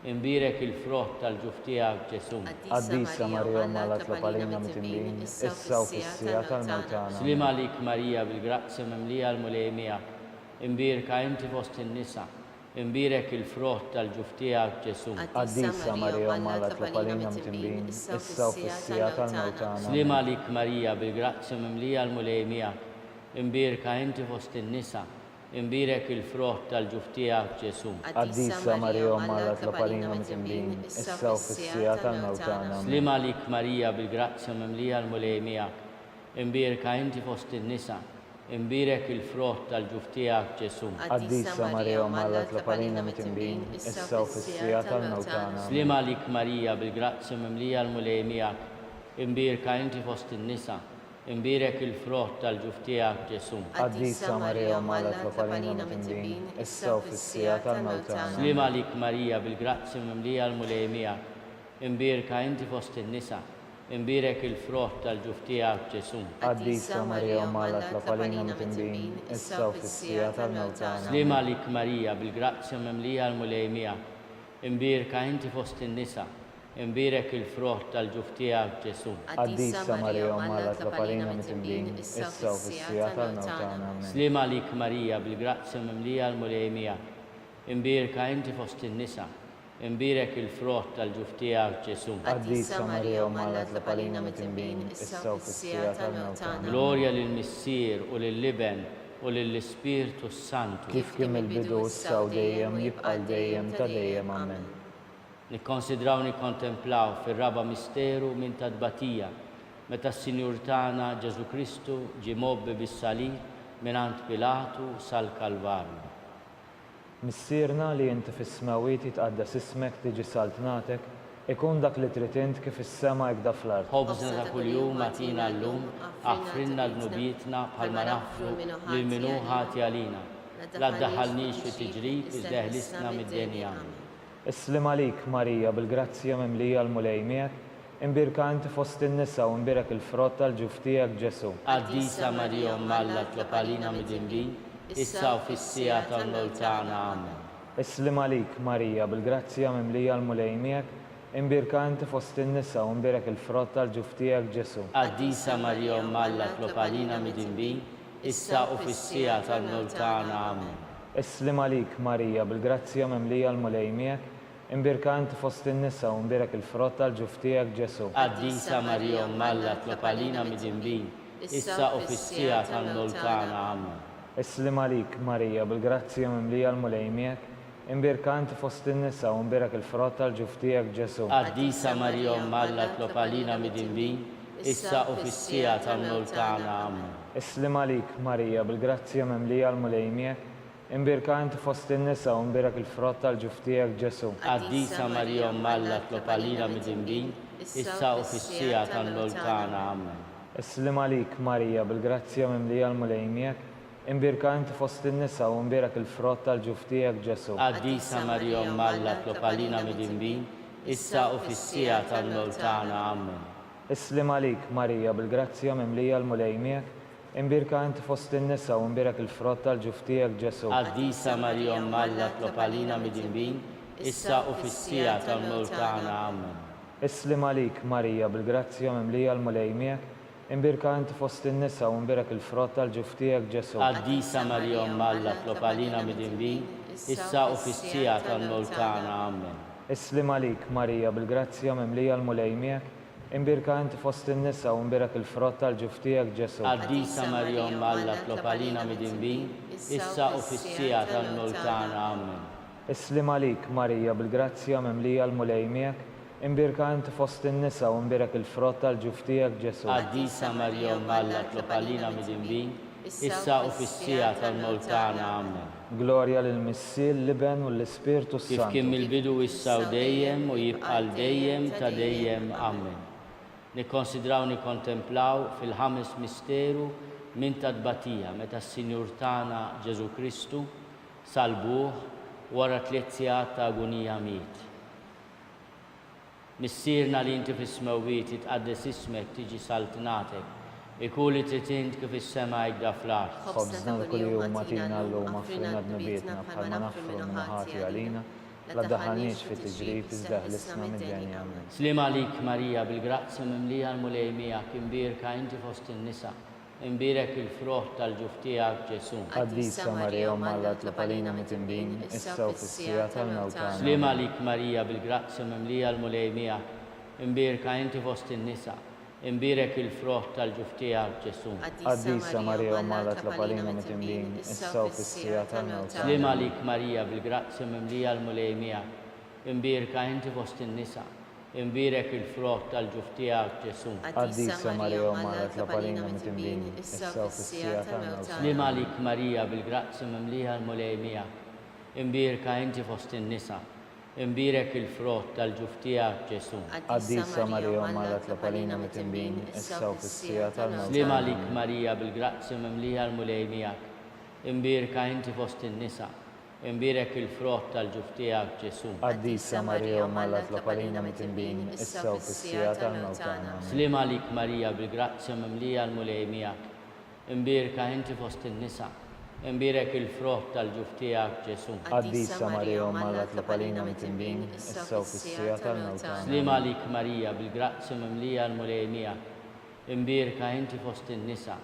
imbierek il-frott tal-ġuf tiegħek Ġesu. Qaddisa Marija Umm Alla tlob għalina mitinbin, issa u fis-sija tal-mewt tagħna. Slim għalik Marija bil-grazzja mimlija l-mulej miegħek, imbierka inti fost in-nisa, imbierek il-frott tal-ġuf tiegħek Ġesu. Qaddisa Marija Umm Alla tlob għalina mitinbin, issa u fis-sija tal-mewt tagħna. Slim għalik Marija bil-grazzja mimlija l-mulej miegħek, imbierka inti fost in-nisa, imbierek il-frott tal-ġuf tiegħek Ġesu. Qaddisa Marija Umm Alla tlob għalina mitinbin, issa u fis-sija tal-mewt tagħna. Slim għalik Marija bil-grazzja mimlija l-mulej miegħek, imbierka inti fost in-nisa, imbierek il-frott tal-ġuf tiegħek Ġesu. Qaddisa Marija Umm Alla tlob għalina mitinbin, issa u fis-sija tal-mewt tagħna. Slim għalik Marija bil-grazzja mimlija l-mulej miegħek, imbierka inti fost in-nisa, imbierek il-frott tal-ġuf tiegħek Ġesu. Qaddisa Marija Umm Alla tlob għalina mitinbin, issa u fis-sija tal-mewt tagħna. Slim għalik Marija bil-grazzja mimlija l-mulej miegħek, imbierka inti fost in-nisa, imbierek il-frott tal-ġuf tiegħek Ġesu. Qaddisa Marija Umm Alla tlob għalina mitinbin, issa u fis-sija tal-mewt tagħna. Slim għalik Marija bil-grazzja mimlija l-mulej miegħek, imbierka inti fost in-nisa, imbierek il-frott tal-ġuf tiegħek Ġesu. Qaddisa Marija Umm Alla tlob għalina mitinbin, issa u fis-sija tal-mewt tagħna. Slim għalik Marija bil-grazzja mimlija l-mulej miegħek, imbierka inti fost in-nisa, imbierek il-frott tal-ġuf tiegħek Ġesu. Qaddisa Marija Umm Alla tlob għalina mitinbin, issa u fis-sija tal-mewt tagħna. Glorja lill-Missier u lill-Iben u lill-Ispirtu Santu. Kif kien mill-bidu issa u dejjem jibqa' dejjem ta' dejjem. Amen. Nikkonsidraw nikkontemplaw fir-raba misteru minn tadbatija meta s-Sinjur tagħna Ġesu Kristu ġie mobbi bis-salib mingħand Pilatu sal-Kalvarju. Missierna li inti fis-smawiet jitqaddes ismek tiġi saltnatek ikun dak li trid int kif is-sema jgda fl-art. Ħobżna ta' kuljum atina llum, aħfrinna dnubietna bħalma naħfru lil min hu ħati għalina. La ddaħħalniex fit-tiġrib iżda ħlisna mid-denja. Islim għalik Marija bil-grazzja mimlija l-mulej miegħek, imbierka inti fost in-nisa u imbierek il-frott tal-ġuf tiegħek Ġesu. Qaddisa Marija Umm Alla tlob għalina midinbin, issa u fis-sija tal-mewt tagħna. Amen. Islim għalik Marija bil-grazzja mimlija l-mulej miegħek, imbierka inti fost in-nisa u imbierek il-frott tal-ġuf tiegħek Ġesu. Qaddisa Marija Umm Alla tlob għalina midinbin, issa u fis-sija tal-mewt tagħna. Amen. Islim għalik Marija bil-grazzja mimlija l-mulej miegħek, imbierka inti fost in-nisa u imbierek il-frott tal-ġuf tiegħek Ġesu. Qaddisa Marija Umm Alla tlob għalina midinbin, issa u fis-sija tal-mewt tagħna. Amen. Islim għalik Marija bil-grazzja mimlija l-mulej miegħek, imbierka inti fost in-nisa u imbierek il-frott tal-ġuf tiegħek Ġesu. Qaddisa Marija Umm Alla tlob għalina midinbin, issa u fis-sija tal-mewt tagħna. Amen. Islim għalik Marija bil-grazzja mimlija l-mulej miegħek, imbierka inti fost in-nisa u imbierek il-frott tal-ġuf tiegħek Ġesu. Qaddisa Marija Umm Alla tlob għalina midinbin, issa u fis-sija tal-mewt tagħna. Amen. Islim għalik Marija bil-grazzja mimlija l-mulej miegħek, imbierka inti fost in-nisa u imbierek il-frott tal-ġuf tiegħek Ġesu. Qaddisa Marija Umm Alla tlob għalina midinbin, issa u fis-sija tal-mewt tagħna. Amen. Islim għalik Marija bil-grazzja mimlija l-mulej miegħek, Imbirka inti fost in-nisa u mbirek il-frott tal-ġuf tiegħek Ġesu. Qaddisa Marija Malla tlob għalina midinbin, issa u fis-sija tal-mewt tagħna. Amen. Islim għalik Marija bil-grazzja mimlija l-mulej miegħek, imbirka inti fost in-nisa u mbirek il-frott tal-ġuf tiegħek Ġesu. Qaddisa Marija Malla tlob għalina midinbin, issa u fis-sija tal-mewt tagħna. Amen. Islim għalik Marija bil-grazzja mimlija l-mulej miegħek, imbirka inti fost in-nisa u mbirek il-frott tal-ġuf tiegħek Ġesu. Qaddisa Marija Malla tlob għalina midinbin, issa u fis-sija tal-mewt tagħna. Amen. Islim għalik Marija bil-grazzja mimlija l-mulej miegħek, imbirka inti fost in-nisa u mbirek il-frott tal-ġuf tiegħek Ġesu. Qaddisa Marija Malla tlob għalina midinbin, issa u fis-sija tal-mewt tagħna. Amen. Glorja lill-Missier, l-Iben u l-Ispirtu Kif Santu. kien mill-bidu issa u dejjem u jibqa' dejjem ta' dejjem. Amen. Nikkonsidraw nikkontemplaw fil-ħames misteru minn ta' tbatija meta s-Sinjur tagħna Ġesu Kristu salbuh wara 3 sigħat ta' agonija miet. Missierna li inti fis-smewwiet jitqaddes ismek tiġi saltnatek, ikun li trid int kif is-sema jgda fl-art. Ħobżna kull jum matina llum affrina d-nubietna bħalma nafru minn ħati għalina, la daħalniex fit tiġrib iżda ħlisna mid-denja. Amen. Slim għalik Marija bil-grazzja mimlija l-mulej miegħek, imbirka inti fost in-nisa, imbirek il-frott tal-ġuf tiegħek Ġesu. Qaddisa Marija Malla tlob għalina mit-tinbin, issa u fis-sija tal-mewt tagħna. Slim għalik Marija bil-grazzja mimlija l-mulej miegħek, imbirka inti fost in-nisa, imbirek il-frott tal-ġuf tiegħek Ġesu. Qaddisa Marija Malla tlob għalina mit-tinbin, issa u fis-sija tal-mewt tagħna. Slim għalik Marija bil-grazzja mimlija l-mulej miegħek, imbirka inti fost in-nisa, imbirek il-frott tal-ġuf tiegħek Ġesu. Qaddisa Marija Malla tlob għalina mit-tinbin, issa u fis-sija tal-mewt tagħna. Slim għalik Marija bil-grazzja mimlija l-mulej miegħek, imbirka inti fost in-nisa, imbirek il-frott tal-ġuf tiegħek Ġesu. Qaddisa Marija Malla tlob għalina mit-tinbin, issa u fis-sija tal-mewt Slim tagħna. għalik Marija bil-grazzja mimlija l-mulej miegħek, imbirka inti fost in-nisa, imbirek il-frott tal-ġuf tiegħek Ġesu. Qaddisa Marija Malla tlob għalina mit-tinbin, issa u fis-sija tal-mewt tagħna. Slim għalik Marija bil-grazzja mimlija l-mulej miegħek, imbirka inti fost in-nisa, imbirek il-frott tal-ġuf tiegħek Ġesu. Qaddisa Marija Malla tlob għalina mit-tinbin, issa u fis-sija tal-mewt tagħna. Slim għalik Marija bil-grazzja mimlija l-mulej miegħek, imbirka inti fost in-nisa,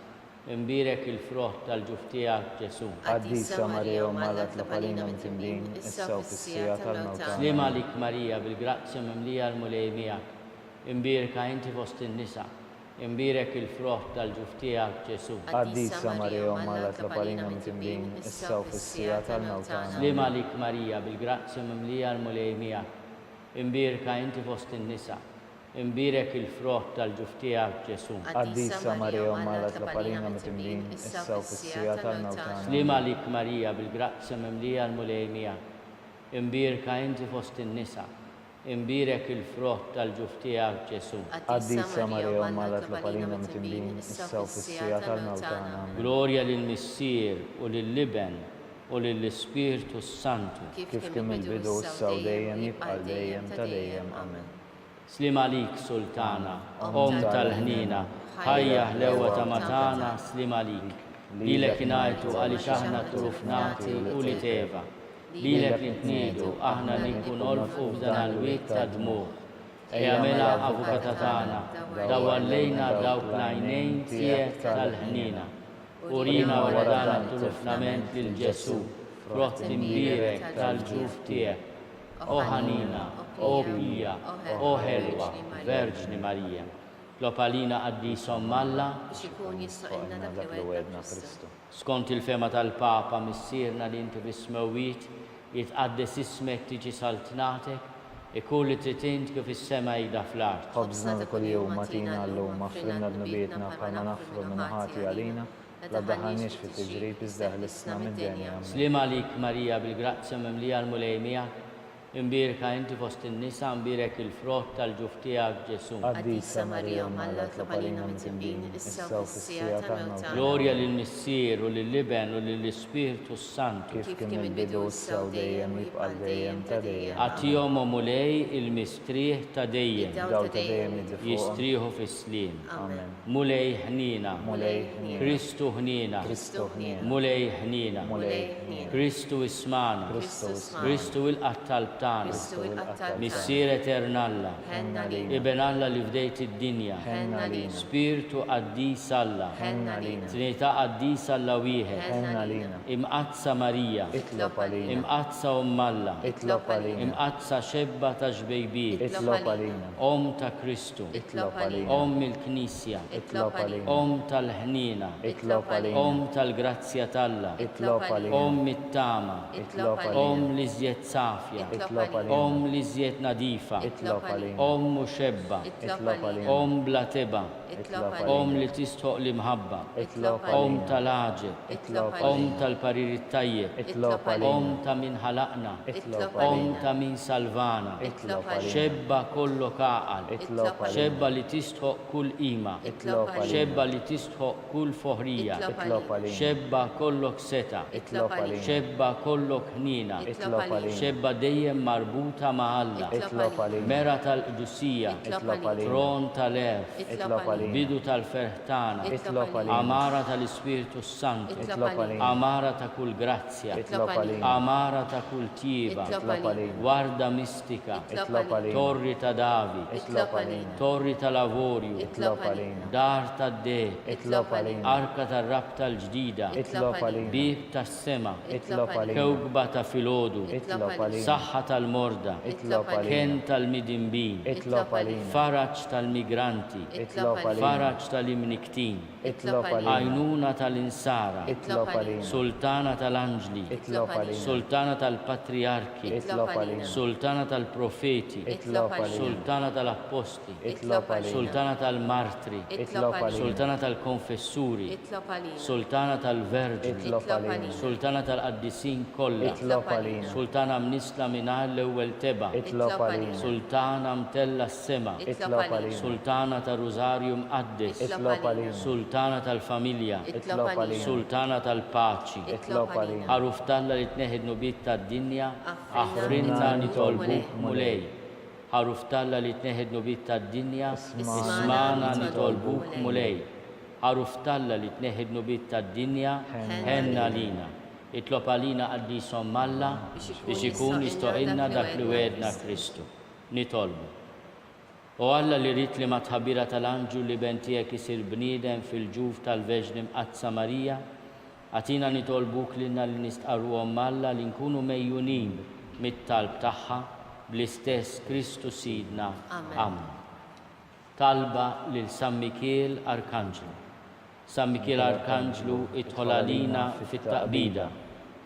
imbirek il-frott tal-ġuf tiegħek Ġesu. Qaddisa Marija Malla tlob għalina mit-tinbin, issa u fis-sija tal-mewt tagħna. Slim għalik Marija bil-grazzja mimlija l-mulej miegħek, imbirka inti fost in-nisa, imbirek il-frott tal-ġuf tiegħek Ġesu. Qaddisa Marija Malla tlob għalina mit-tinbin, issa u fis-sija tal-mewt tagħna. Slim għalik Marija bil-grazzja mimlija l-mulej miegħek, imbirka inti fost in-nisa, imbirek il-frott tal-ġuf tiegħek Ġesu. Qaddisa Marija Malla tlob għalina mit-tinbin, issa u fis-sija tal-mewt tagħna. Slim għalik Marija bil-grazzja mimlija l-mulej miegħek, imbirka inti fost in-nisa, imbirek il-frott tal-ġuf tiegħek Ġesu. Qaddisa Marija Malla tlob għalina mit-tinbin, issa u fis-sija tal-mewt tagħna. Glorja lill-Missier u lill-Iben u lill-Ispirtu Santu. Kif kien mill-bidu issa u dejjem jibqa' dejjem ta' dejjem. Amen. Slim għalik Sultana, Om tal-ħnina, ħajja ħlewa ta' matana, slim għalik. Lilek ingħajtu għaliex aħna trufnati u li teva. Lilek li tniedu aħna nikun olfu f'dan għal-wiet ta' dmuħ. Ejamela avukata tagħna, dawallejna dawk l-għajnejn tiegħek tal-ħnina. Urina wara dan it-trufnament lil Ġesu, frott imbirek tal-ġuf tiegħek. O ħanina, o pija, o ħelwa, Verġni Marija. Tlob għalina Qaddisom Malla, biex ikun jisqilna dak li wedna Kristu. skont il-fema tal-Papa missierna li inti fis-smewwiet, jitqaddes ismek tiġi saltnatek, ikun li trid int kif is-sema jgda fl-art. Ħobżna kull jum matina llum affrina d-nubietna bħalma nafru minn ħati għalina, la daħalniex fit tiġrib iżda ħlisna mid-denja. Slim għalik Marija bil-grazzja mimlija l-mulej miegħek, Imbirka inti fost in-nisa, imbirek il-frott tal-ġuf tiegħek Ġesu. Quddiesa Marija Malla tlob għalina mit-tinbin issa u fis-sija tal-mewt. Glorja lill-Missier u lill-Liben u lill-Ispiritu Santu. Kif kien il-bidu issa u dejjem jibqa' dejjem ta' dejjem. Għatihom u mulej il-mistrieħ ta' dejjem. Daw ta' dejjem jiddifuqhom. Jistrieħu fis-sliem. Amen. Mulej ħnina. Mulej ħnina. Kristu ħnina. Kristu ħnina. Mulej ħnina. Mulej ħnina. Kristu ismana. Kristu ismana. Kristu il-qattal tagħna. Kristu il-qattal. Missier eternalla. Ħenna lina. Iben Alla li fdejt id-dinja. Ħenna lina. Spiritu qaddis Alla. Ħenna lina. Trinità qaddis Alla wieħed. Ħenna lina. Imqazza Marija. Itlob għalina. Imqazza Alla. Itlob għalina. Imqazza xebba ta' ġbejbiet. Itlob għalina. Om ta' Kristu. Itlob għalina. Om il-Knisja. Itlob għalina. Om tal-ħnina. Itlob għalina. Om tal-grazzja talla. Itlob għalina. Om it-tama. Itlob għalina. Om li żjed safja. Itlob għalina. Om li żjed nadifa. Itlob għalina. Om muxebba. Itlob għalina. Om bla teba. Itlob Om għalina. li tistħoq l-imħabba. Itlob Om għalina. tal-aġeb. Itlob Om għalina. tal-parir tajjeb. Itlob Om għalina. ta' min ħalaqna. Itlob Om għalina. ta' min salvana. Itlob għalina. Xebba kollok aqal. Itlob għalina. Xebba li tistħoq kull qima. Itlob għalina. Xebba li tistħoq kull foħrija. Itlob għalina. Xebba kollok seta. Itlob għalina. Xebba kollok ħnina. Itlob għalina. Xebba dejjem marbuta ma' Alla. Itlob għalina. Mera tal-qdusija. Itlob għalina. Tron tal-erf. Itlob għalina. Bidu tal-ferħtana. Itlob għalina. Amara tal-Ispiritu Santu. Itlob għalina. Amara ta' kull grazzja. Itlob għalina. Amara ta' kull tieba. Itlob għalina. Warda mistika. Itlob għalina. Torri ta' David. Itlob għalina. Torri ta' lavorju. Itlob għalina. Dar ta' deb. Itlob għalina. Arka ta' rab tal-ġdida. Itlob għalina. Bib ta' sema. Itlob għalina. Kewkba ta' filodu. Itlob għalina. Saħħa tal-morda. Itlob għalina. Ken tal-midimbin. Itlob għalina. Faraġ tal-migranti. Itlob għalina. Faraġ tal-imniktin. Itlob għalina. Għajnuna tal-insara. Itlob għalina. Sultana tal-anġli. Itlob għalina. Sultana tal-patriarki. Itlob għalina. Sultana tal-profeti. Itlob għalina. Sultana tal-apposti. Itlob għalina. Sultana tal-martri. Itlob għalina. Sultana tal-konfessuri. Sultana tal-verġni. Itlob għalina. Sultana tal-qaddisin kollha. Itlob għalina. Sultana mnisla mingħajr l-ewwel teba. Itlob għalina. Sultana mtella s-sema. Itlob għalina. Sultana ta' Rużarju mqaddes. Itlob għalina. Sultana tal-familja. Itlob għalina. Sultana tal-paċi. Itlob għalina. Ħaruf talla li tneħed nubit tad-dinja, aħfrinna nitolbuk mulej. Ħaruf talla li tneħed nubit tad-dinja, ismana nitolbuk mulej. Ħaruf talla li tneħed nubit tad-dinja, ħenna lina. Itlob għalina qaddisom Malla biex ikun jistoqilna dak li wedna Kristu. Nitolbu. U Alla li rrit li ma tħabbira tal-anġu li bentijek isir bniedem fil-ġuf tal-Veġni mqazza Marija, għatina nitolbuk lilna li nistqarruhom Alla li nkunu mejjunin mit-talb tagħha bl-istess Kristu Sidna. Amen. Talba lil San Mikiel Arkanġlu. San Mikiel Arkanġlu idħol għalina fit-taqbida.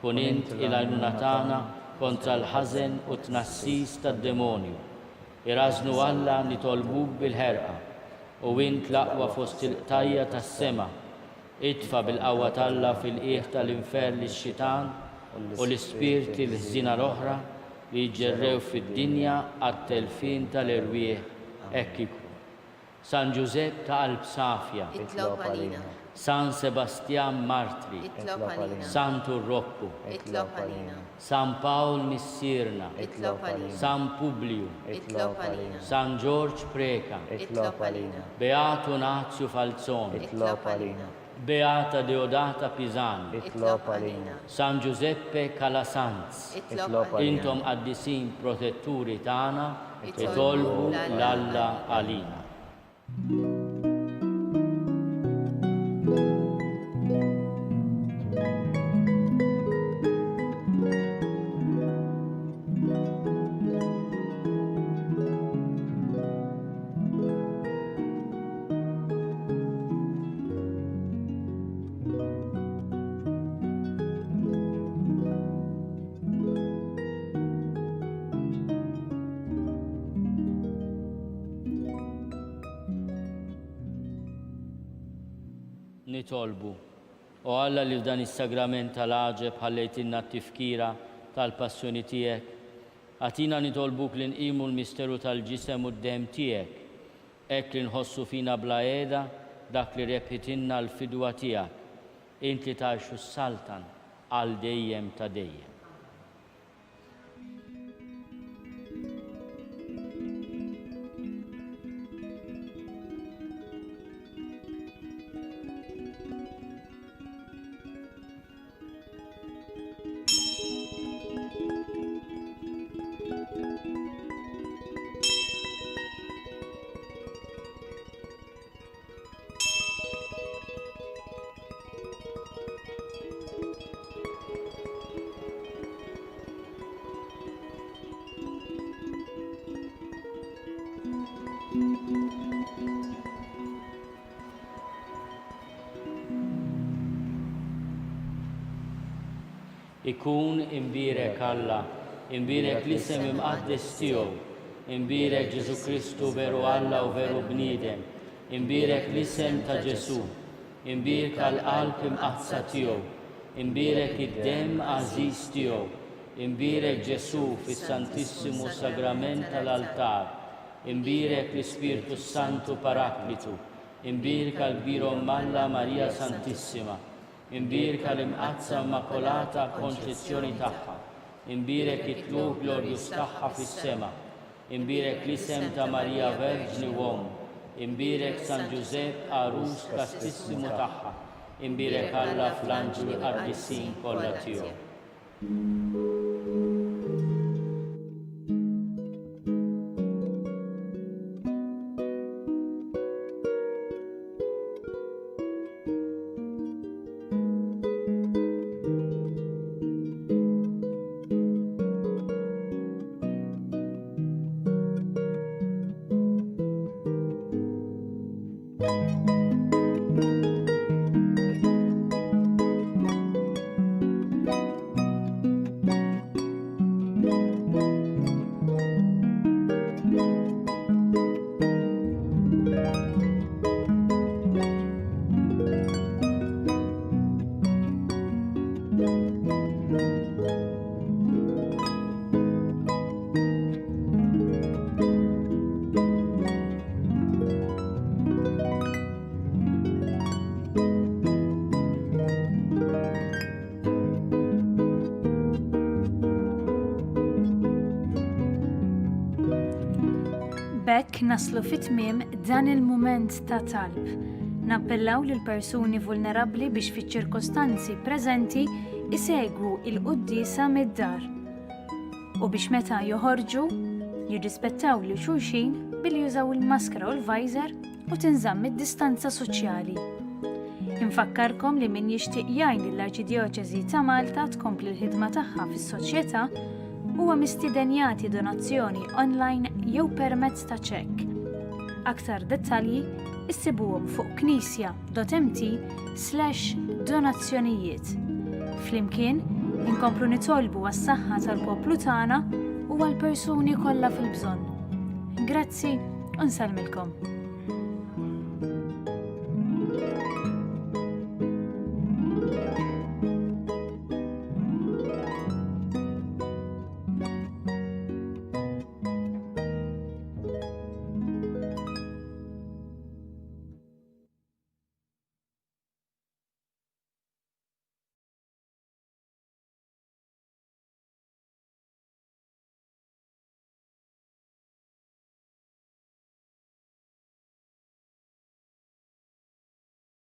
Kun int il-għajnuna tagħna kontra l-ħażen u tnassis tad-demonju. Iraznu Alla nitolbuk bil-ħerqa u int laqwa fost il-qtajja tas-sema. Idfa bil-qawwa talla fil-qiegħ tal-infer lix-xitan u l-ispirti l-ħżina l-oħra li jġerrew fid-dinja għat-telfin tal-irwieħ hekk ikun. San Giuseppe ta' qalb safja. Itlob għalina. San Sebastian Martri. Itlob għalina. San Turroppu. Itlob għalina. San Paul Missirna. Itlob għalina. San Publiu. Itlob għalina. San George Preka. Itlob għalina. Beato Nazio Falzoni. Itlob għalina. Beata Deodata Pisani. Itlob għalina. San Giuseppe Calasanz. Itlob għalina. Intom qaddisin protetturi tagħna itolbu l-Alla għalina. Nitolbu. U Alla li f'dan is-sagrament tal-aġeb ħallejtinna t-tifkira tal-passjoni tiegħek, Atina nitolbuk li nqimu l-misteru tal-ġisem u d-dem tiegħek, hekk li nħossu fina bla qiegħda dak li rebħitilna l-fidwa tiegħek, int li tgħixu s-saltan għal dejjem ta' dejjem. Ikun imbirek Alla, imbirek l-isem imqaddes tiegħu, imbirek Ġesu Kristu veru Alla u veru bniedem, imbirek l-isem ta' Ġesu, imbirek għall-qalb imqazza tiegħu, imbirek id-dem għażiż tiegħu, imbirek Ġesu fis-Santissimu Sagrament tal-altar, imbirek l-Ispirtu Santu Paraklitu, imbirek għall-Kbir Alla Marija Santissima, imbirek l-imqazza immakolata konċezzjoni tagħha, imbirek it-tlub glorjus tagħha fis-sema, imbirek l-isem ta' Marija Verġni Uom, imbirek San Giuseppe Arus kastissimu tagħha, imbirek Alla fl-anġli qaddisin kollha tiegħu. B'hekk naslu fit-tmiem dan il-mument ta' talb. Nappellaw lil persuni vulnerabbli biex fiċ-ċirkostanzi preżenti isegwu il-Quddiesa mid-dar. U biex meta joħorġu jirrispettaw lil xulxin billi jużaw il-maskara u l-vajżer u tinżamm id-distanza soċjali. Infakkarkom li min jixtieq jgħin lill-Arċidjoċeżi ta' Malta tkompli l-ħidma tagħha fis-soċjetà huwa mistidenjati donazzjoni online jew permezz ta' ċekk. Aktar dettalji issibuhom fuq knisja.mt/donazzjonijiet. Flimkien inkomplu nitolbu għas-saħħa tal-poplu tagħna u għall-persuni kollha fil-bżonn. Grazzi u nsellmilkom.